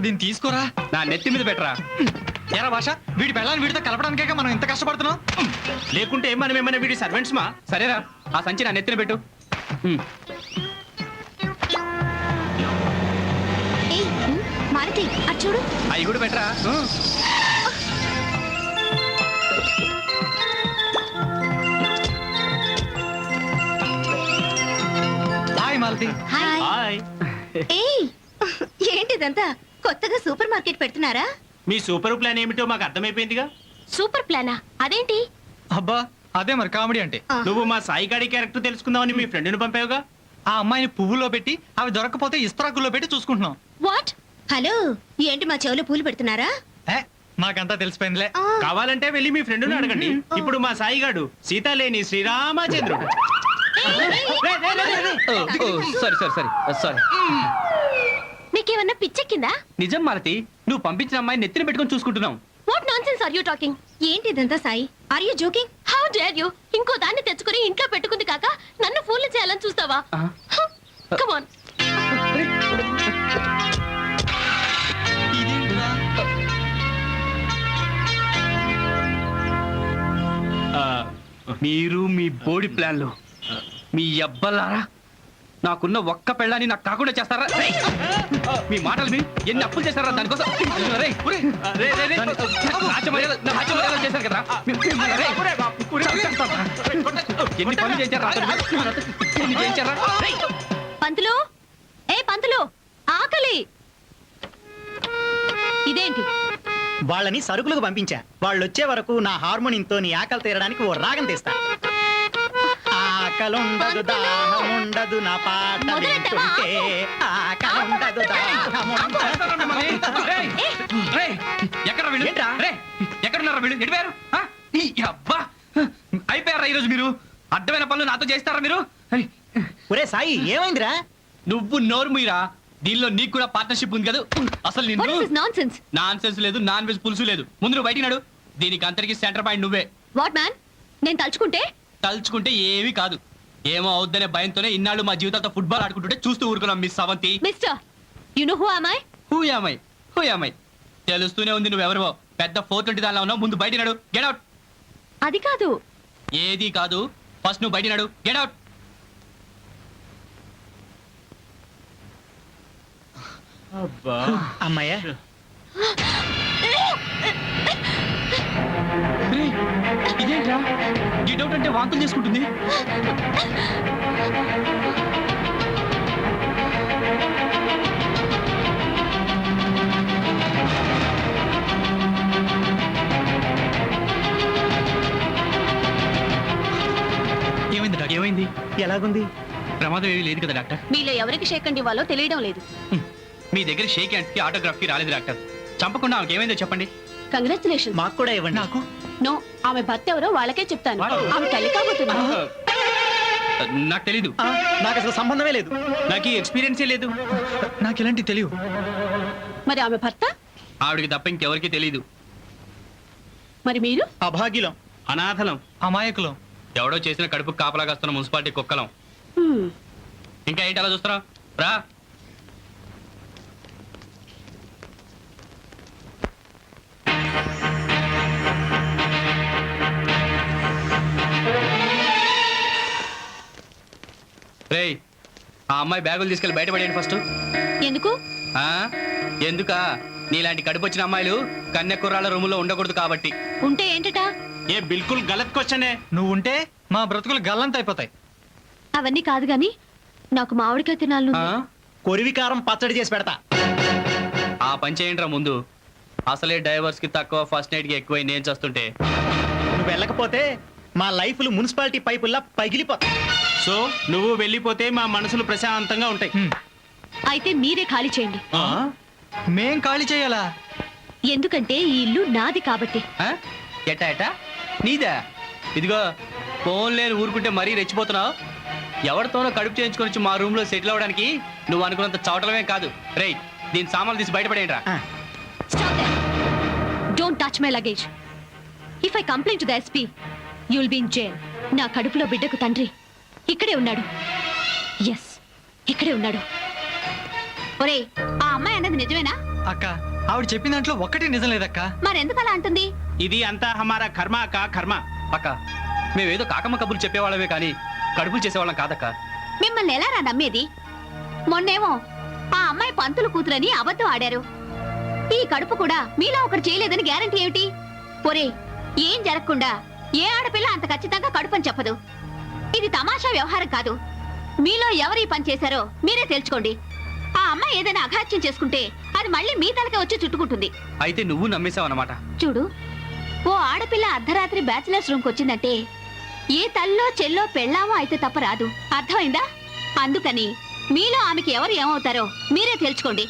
దీన్ని తీసుకోరా. నా నెత్తి మీద పెట్టరా. ఎరా భాష, వీడి పెళ్ళాన్ని వీడితో కలపడానికే మనం ఇంత కష్టపడుతున్నాం. లేకుంటే మనం ఏమైనా వీడి సర్వెంట్స్ మా. సరేరా, ఆ సంచి నా నెత్తిన పెట్టు. మారుతి అటు చూడు. అవి కూడా పెట్టరా. హాయ్ మాలతి. హాయ్. ఏయ్, ఏంటిదంతా కొత్తగా సూపర్ మార్కెట్ పెడుతున్నారా? మీ సూపర్ ప్లాన్ ఏమిటో మాకు అర్థమైపోయిందిగా. సూపర్ ప్లానా? అదేంటి? అబ్బా అదే మరి కామెడీ అంటే. నువ్వు మా సాయి గాడి క్యారెక్టర్ తెలుసుకుందామని మీ ఫ్రెండ్ని పంపావుగా. ఆ అమ్మాయిని పువ్వులో పెట్టి అవి దొరకపోతే ఇస్త్రాకుల్లో పెట్టి చూసుకుంటున్నాం. వాట్? హలో, ఏంటి మా చెవులో పూలు పెడుతున్నారా? మాకంతా తెలిసిపోయిందిలే. కావాలంటే వెళ్ళి మీ ఫ్రెండ్ని అడగండి. ఇప్పుడు మా సాయి గాడు సీత లేని శ్రీరామచంద్రుడు. Sorry sorry sorry sorry. నీకేమన్నా పిచ్చెక్కిందా? నిజం మాలతి, నువ్వు పంపించిన అమ్మాయి నెత్తిన పెట్టుకొని చూసుకుంటున్నాం. What nonsense are you talking? ఏంటి ఇదంతా Sai? Are you joking? How dare you? ఇంకో దాన్ని తెచ్చుకొని ఇంట్లో పెట్టుకుంది కాక నన్ను ఫూల్ చేయాలని చూస్తావా? Come on. మీరు మీ బోడి ప్లాన్లు మీ అబ్బలారా నాకున్న ఒక్క పెళ్ళాన్ని నాకు కాకుండా చేస్తారా? మీ మాటలు మీ ఎన్ని అప్పులు చేస్తారా దానికోసం? చేశారు కదా, ఎన్ని పనులు చేశారా? పంతులు, ఏ పంతులు, ఆకలి. ఇదేంటి? వాళ్ళని సరుకులకు పంపించా. వాళ్ళు వచ్చే వరకు నా హార్మోనియంతో నీ ఆకలి తీరడానికి ఓ రాగం తీస్తా. ఆకలుండదు దాహముండదు నా పాట వింటుంటే, ఆకలుండదు ఎక్కడున్నారా వీళ్ళు? ఎడిపోయారు? అబ్బా అయిపోయారా ఈరోజు మీరు? అడ్డమైన పనులు నాతో చేస్తారా మీరు? ఒరే సాయి, ఏమైందిరా? నువ్వు నోరు మీరా. దీనిలో నీకు కూడా పార్ట్నర్షిప్ ఉంది కదా. అసలు నాన్ సెన్స్ లేదు, నాన్ వెజ్ పులుసు లేదు. ముందు నువ్వు బయటికి నాడు. దీనికి అంతరికి సెంటర్ పాయింట్ నువ్వే. What man? నేను తలుచుకుంటే ఏమీ కాదు. ఏమో అవుద్దనే భయంతోనే ఇన్నాళ్ళు మా జీవితాలతో ఫుట్బాల్ ఆడుకుంటుంటే చూస్తూ ఊరుకున్నాం. Miss Avanti. Mister, you know who am I? Who am I తెలుస్తూనే ఉంది నువ్వెవరో. పెద్ద 420 దానిలో ఉన్నావు. ముందు బయటికి నాడు. Get out. అది కాదు. ఏది కాదు, ఫస్ట్ నువ్వు బయటికి నాడు. Get out. అమ్మాయ్యా, ఇదేంట్రా? గెట్ అవుట్ అంటే వాంతులు చేసుకుంటుంది. ఏమైంది డాక్టర్? ఏమైంది? ఎలాగుంది? ప్రమాదం ఏమీ లేదు కదా డాక్టర్? మీలో ఎవరికి షేక్ అండ్ ఇవ్వాలో తెలియడం లేదు. మీ దగ్గర షేక్ హ్యాండ్స్ కి ఆటోగ్రాఫ్ కి రాలేదు డాక్టర్. చంపకుండా ఆమెకి ఏమైందో చెప్పండి. కంగ్రాచులేషన్. మాకు కూడా ఇవ్వండి. నాకు నో, ఆమె భర్త ఎవరో వాళ్ళకే చెప్తాను. ఆమె తల్లి కాబోతుంది. నాకు తెలీదు. నాకు అసలు సంబంధమే లేదు. నాకు ఈ ఎక్స్పీరియన్సే లేదు. నాకు ఇలాంటి తెలియదు. మరి ఆమె భర్త? ఆవిడికి తప్ప ఇంకెవరికి తెలీదు. మరి మీరు? అభాగ్యులం, అనాథలం, అమాయకులం, ఎవడో చేసిన కడుపు కాపలాగాస్తున్న మున్సిపాలిటీ కుక్కలం. ఇంకా ఏంటి అలా చూస్తున్నావు? రా. రేయ్, ఆ అమ్మాయి బ్యాగులు తీసుకెళ్ళి బయటపడేయండి ఫస్ట్. ఎందుకు? ఎందుకా? నీలాంటి కడుపు వచ్చిన అమ్మాయిలు కన్య కుర్రాళ్ళ రూములో ఉండకూడదు కాబట్టి. ఉంటే ఏంటట? ఏ బిల్కుల్ గలత్ క్వశ్చనే. నువ్వు ఉంటే మా బ్రతుకులు గల్లంత అయిపోతాయి. అవన్నీ కాదు గాని నాకు మామిడికాయ తినాలను. కొరివికారం పచ్చడి చేసి పెడతా. ఆ పని చేయండిరా ముందు. అసలే డైవర్స్ కి తక్కువ, ఫస్ట్ నైట్ కి ఎక్కువ నేను చేస్తుంటే. నువ్వు వెళ్ళకపోతే మా లైఫ్లు మున్సిపాలిటీ పైపుల్లా పగిలిపోతాయి. సో నువ్వు వెళ్ళిపోతే మా మనసులు ప్రశాంతంగా ఉంటాయి. అయితే మీరే ఖాళీ చేయండి. మేం ఖాళీ చేయాలా? ఎందుకంటే ఈ ఇల్లు నాది కాబట్టి. ఎటా ఎటా నీదా? ఇదిగో ఫోన్ లేని ఊరుకుంటే మరీ రెచ్చిపోతున్నావు. ఎవరితోనో కడుపు చేయించుకొని వచ్చి మా రూమ్ లో సెటిల్ అవ్వడానికి నువ్వు అనుకున్నంత చవటమే కాదు. రేయ్, దీని సామాన్లు తీసి బయటపడేయండి రా. Don't touch my luggage. If I complaint to the SP you will be in jail. నా కడుపులో బిడ్డకు తండ్రి ఇక్కడే ఉన్నాడు. ఎస్, ఇక్కడే ఉన్నాడు. ఒరేయ్, ఆ అమ్మాయి అన్నది నిజమేనా? అక్క ఆవిడ చెప్పిన దాంట్లో ఒక్కటి నిజం లేదక్క. మరెందుకు అలా అంటుంది? ఇది అంతా హమారా కర్మ అక్క కర్మ. అక్క మేమేదో కాకమ్మ కబుర్లు చెప్పేవాళ్ళమే కానీ కడుపులు చేసేవాళ్ళం కాదక్క. మిమ్మల్ని ఎలా నమ్మేది? మొన్నేమో ఆ అమ్మాయి పంతులు కూతురని అబద్ధం ఆడారు. ఈ కడుపు కూడా మీలో ఒకరు చేయలేదని గ్యారంటీ ఏమిటి? పొరే, ఏం జరగకుండా ఏ ఆడపిల్ల అంత ఖచ్చితంగా కడుపని చెప్పదు. ఇది తమాషా వ్యవహారం కాదు. మీలో ఎవరు ఈ పని చేశారో మీరే తెలుసుకోండి. ఆ అమ్మాయి ఏదైనా అఘాత్యం చేసుకుంటే అది మళ్ళీ మీ తలకే వచ్చి చుట్టుకుంటుంది. అయితే నువ్వు నమ్మేశావన్నమాట. చూడు, ఓ ఆడపిల్ల అర్ధరాత్రి బ్యాచిలర్స్ రూమ్కి వచ్చిందంటే ఏ తల్లో చెల్లో పెళ్ళామో అయితే తప్ప రాదు. అర్థమైందా? అందుకని మీలో ఆమెకి ఎవరు ఏమవుతారో మీరే తెలుసుకోండి.